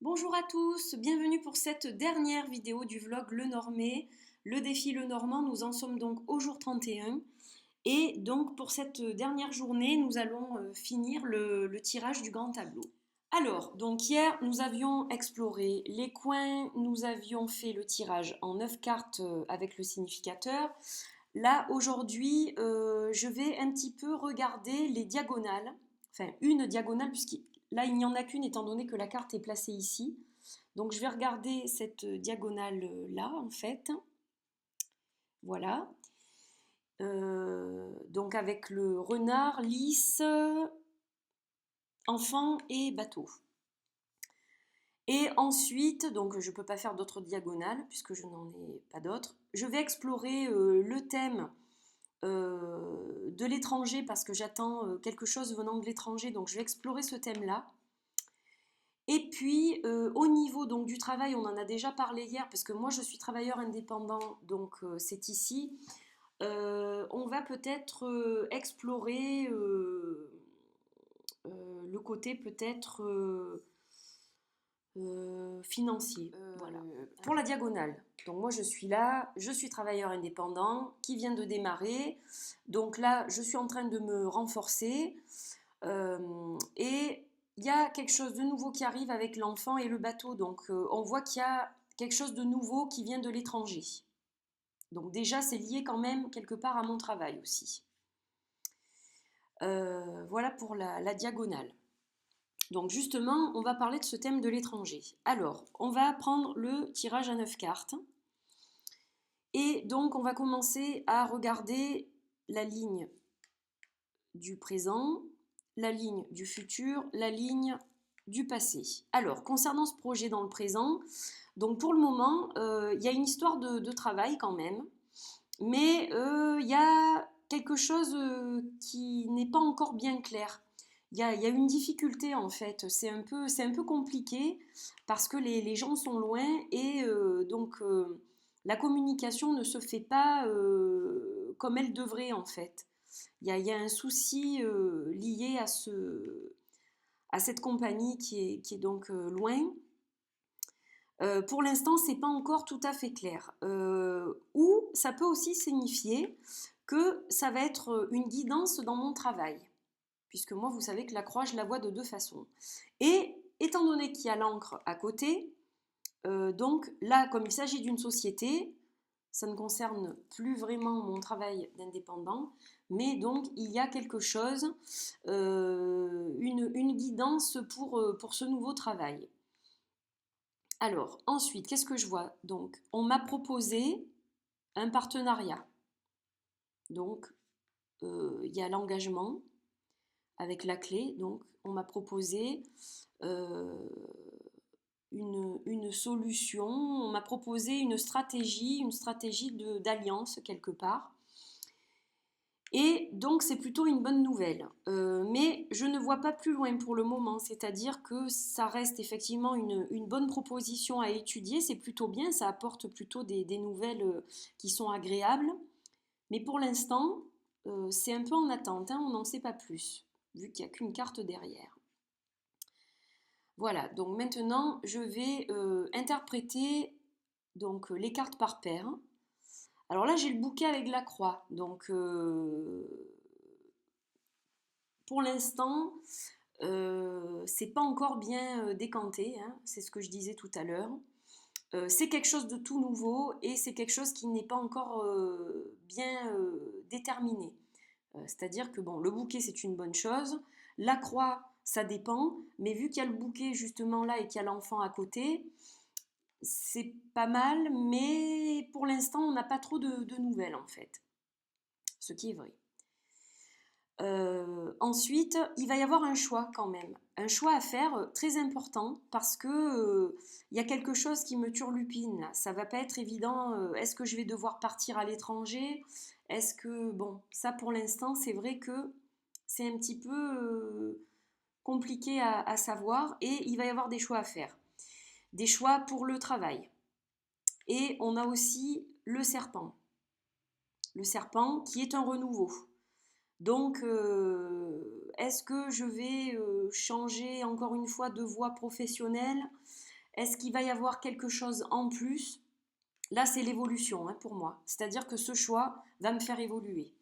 Bonjour à tous, bienvenue pour cette dernière vidéo du vlog Le Normé. Le défi Le Normand, nous en sommes donc au jour 31. Et donc pour cette dernière journée, nous allons finir le tirage du grand tableau. Alors, donc hier, nous avions exploré les coins, nous avions fait le tirage en 9 cartes avec le significateur. Là, aujourd'hui, je vais un petit peu regarder les diagonales, enfin une diagonale, puisque là, il n'y en a qu'une étant donné que la carte est placée ici. Donc, je vais regarder cette diagonale-là, en fait. Voilà. Donc, avec le renard, lys, enfant et bateau. Et ensuite, donc je ne peux pas faire d'autres diagonales, puisque je n'en ai pas d'autres. Je vais explorer le thème de l'étranger parce que j'attends quelque chose venant de l'étranger, donc je vais explorer ce thème-là. Et puis au niveau donc du travail, on en a déjà parlé hier parce que moi je suis travailleur indépendant, donc c'est ici. On va peut-être explorer le côté peut-être financier. Voilà. Pour la diagonale, donc moi je suis là, je suis travailleur indépendant qui vient de démarrer. Donc là, je suis en train de me renforcer et il y a quelque chose de nouveau qui arrive avec l'enfant et le bateau. Donc on voit qu'il y a quelque chose de nouveau qui vient de l'étranger. Donc déjà, c'est lié quand même quelque part à mon travail aussi. Voilà pour la diagonale. Donc justement, on va parler de ce thème de l'étranger. Alors, on va prendre le tirage à 9 cartes. Et donc, on va commencer à regarder la ligne du présent, la ligne du futur, la ligne du passé. Alors, concernant ce projet dans le présent, donc pour le moment, il y a une histoire de travail quand même, mais il y a quelque chose qui n'est pas encore bien clair. Il y a une difficulté en fait, c'est un peu compliqué parce que les gens sont loin et donc la communication ne se fait pas comme elle devrait en fait. Il y a un souci lié à cette compagnie qui est donc loin. Pour l'instant, c'est pas encore tout à fait clair. Ou ça peut aussi signifier que ça va être une guidance dans mon travail. Puisque moi, vous savez que la croix, je la vois de deux façons. Et étant donné qu'il y a l'encre à côté, donc là, comme il s'agit d'une société, ça ne concerne plus vraiment mon travail d'indépendant, mais donc il y a quelque chose, une guidance pour ce nouveau travail. Alors, ensuite, qu'est-ce que je vois? Donc, on m'a proposé un partenariat. Donc, il y a l'engagement avec la clé. Donc, on m'a proposé euh, une solution, on m'a proposé une stratégie d'alliance quelque part. Et donc c'est plutôt une bonne nouvelle. Mais je ne vois pas plus loin pour le moment, c'est-à-dire que ça reste effectivement une bonne proposition à étudier, c'est plutôt bien, ça apporte plutôt des nouvelles qui sont agréables. Mais pour l'instant, c'est un peu en attente, hein, on n'en sait pas plus, vu qu'il n'y a qu'une carte derrière. Voilà, donc maintenant je vais interpréter donc, les cartes par paire. Alors là j'ai le bouquet avec la croix, donc pour l'instant c'est pas encore bien décanté, hein, c'est ce que je disais tout à l'heure. C'est quelque chose de tout nouveau et c'est quelque chose qui n'est pas encore bien déterminé. C'est-à-dire que bon, le bouquet c'est une bonne chose, la croix ça dépend, mais vu qu'il y a le bouquet justement là et qu'il y a l'enfant à côté, c'est pas mal, mais pour l'instant on n'a pas trop de nouvelles en fait, ce qui est vrai. Ensuite, il va y avoir un choix quand même, un choix à faire très important parce que il y a quelque chose qui me turlupine là. Ça va pas être évident. Est-ce que je vais devoir partir à l'étranger? Est-ce que bon, ça pour l'instant, c'est vrai que c'est un petit peu compliqué à savoir et il va y avoir des choix à faire, des choix pour le travail. Et on a aussi le serpent qui est un renouveau. Donc, est-ce que je vais changer encore une fois de voie professionnelle? Est-ce qu'il va y avoir quelque chose en plus? Là, c'est l'évolution hein, pour moi. C'est-à-dire que ce choix va me faire évoluer.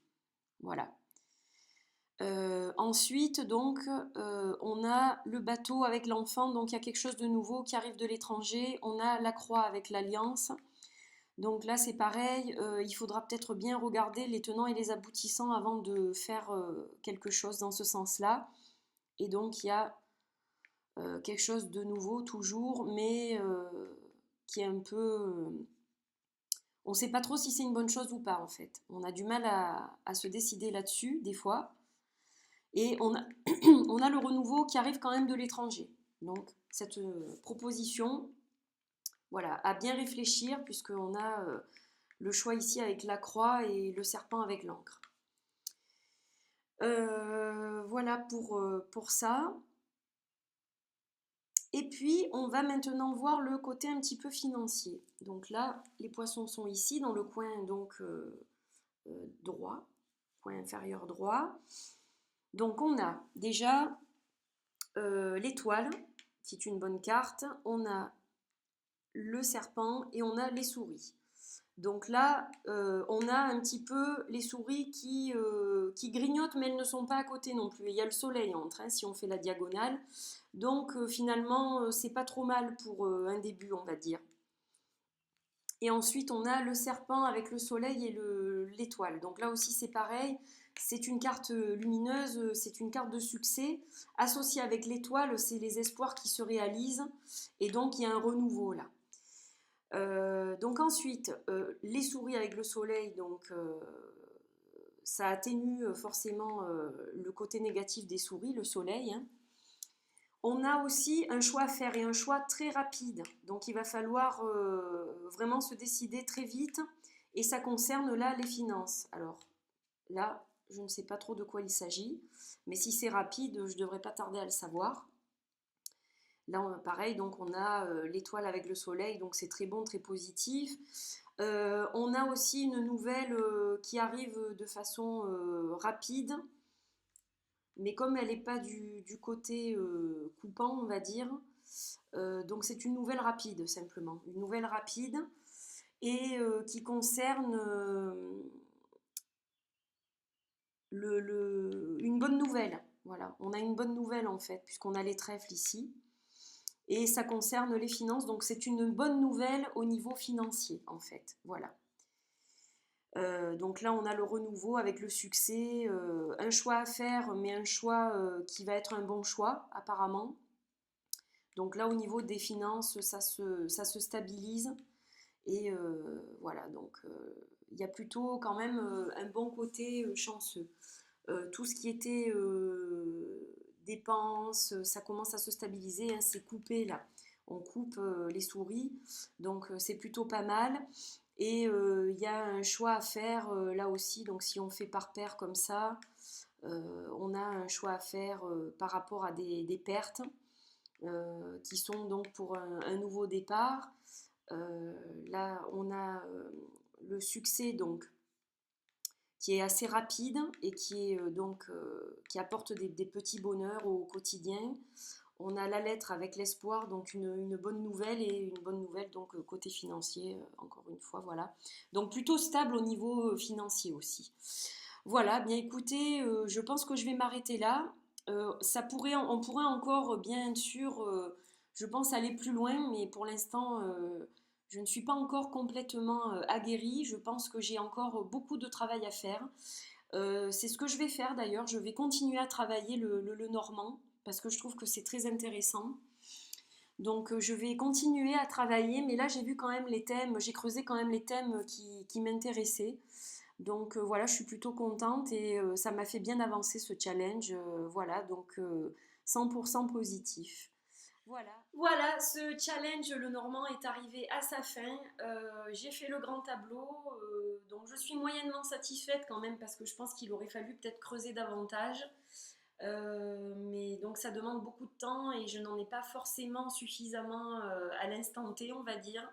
Voilà. Ensuite, donc, on a le bateau avec l'enfant, donc il y a quelque chose de nouveau qui arrive de l'étranger. On a la croix avec l'alliance. Donc là, c'est pareil, il faudra peut-être bien regarder les tenants et les aboutissants avant de faire quelque chose dans ce sens-là. Et donc, il y a quelque chose de nouveau toujours, mais qui est un peu... on ne sait pas trop si c'est une bonne chose ou pas, en fait. On a du mal à se décider là-dessus, des fois. Et on a, on a le renouveau qui arrive quand même de l'étranger. Donc, cette proposition, voilà, à bien réfléchir, puisqu'on a le choix ici avec la croix et le serpent avec l'encre. Voilà pour ça. Et puis, on va maintenant voir le côté un petit peu financier. Donc là, les poissons sont ici, dans le coin donc, droit, coin inférieur droit. Donc on a déjà l'étoile, qui est une bonne carte. On a le serpent et on a les souris. Donc là, on a un petit peu les souris qui grignotent, mais elles ne sont pas à côté non plus. Et il y a le soleil entre, hein, si on fait la diagonale. Donc finalement, c'est pas trop mal pour un début, on va dire. Et ensuite, on a le serpent avec le soleil et l'étoile. Donc là aussi, c'est pareil. C'est une carte lumineuse, c'est une carte de succès. Associée avec l'étoile, c'est les espoirs qui se réalisent. Et donc, il y a un renouveau là. Donc ensuite, les souris avec le soleil, donc ça atténue forcément le côté négatif des souris, le soleil. Hein. On a aussi un choix à faire et un choix très rapide. Donc il va falloir vraiment se décider très vite et ça concerne là les finances. Alors là, je ne sais pas trop de quoi il s'agit, mais si c'est rapide, je ne devrais pas tarder à le savoir. Là, pareil, donc on a l'étoile avec le soleil, donc c'est très bon, très positif. On a aussi une nouvelle qui arrive de façon rapide, mais comme elle n'est pas du côté coupant, on va dire, donc c'est une nouvelle rapide simplement, une nouvelle rapide et qui concerne une bonne nouvelle. Voilà, on a une bonne nouvelle en fait, puisqu'on a les trèfles ici. Et ça concerne les finances, donc c'est une bonne nouvelle au niveau financier en fait. Voilà. Donc là, on a le renouveau avec le succès, un choix à faire, mais un choix qui va être un bon choix apparemment. Donc là, au niveau des finances, ça se stabilise. Et voilà, donc il y a plutôt quand même un bon côté chanceux. Tout ce qui était dépenses, ça commence à se stabiliser, hein, c'est coupé là. On coupe les souris, donc c'est plutôt pas mal. Et il y a un choix à faire là aussi, donc si on fait par paire comme ça, on a un choix à faire par rapport à des pertes qui sont donc pour un nouveau départ. Là, on a le succès donc qui est assez rapide et qui est qui apporte des petits bonheurs au quotidien. On a la lettre avec l'espoir, donc une bonne nouvelle et une bonne nouvelle donc côté financier, encore une fois, voilà. Donc plutôt stable au niveau financier aussi. Voilà, bien écoutez, je pense que je vais m'arrêter là. On pourrait encore, bien sûr, je pense aller plus loin, mais pour l'instant, je ne suis pas encore complètement aguerrie. Je pense que j'ai encore beaucoup de travail à faire. C'est ce que je vais faire d'ailleurs. Je vais continuer à travailler le normand parce que je trouve que c'est très intéressant. Donc je vais continuer à travailler, mais là j'ai vu quand même les thèmes, j'ai creusé quand même les thèmes qui m'intéressaient. Donc voilà, je suis plutôt contente et ça m'a fait bien avancer ce challenge. Voilà, donc 100% positif. Voilà. Voilà, ce challenge, le Normand, est arrivé à sa fin. J'ai fait le grand tableau, donc je suis moyennement satisfaite quand même parce que je pense qu'il aurait fallu peut-être creuser davantage. Mais donc ça demande beaucoup de temps et je n'en ai pas forcément suffisamment à l'instant T, on va dire.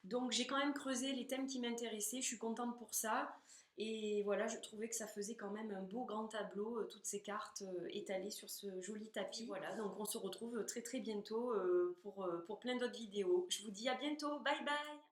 Donc j'ai quand même creusé les thèmes qui m'intéressaient, je suis contente pour ça. Et voilà, je trouvais que ça faisait quand même un beau grand tableau, toutes ces cartes étalées sur ce joli tapis. Voilà, donc on se retrouve très très bientôt pour plein d'autres vidéos. Je vous dis à bientôt, bye bye!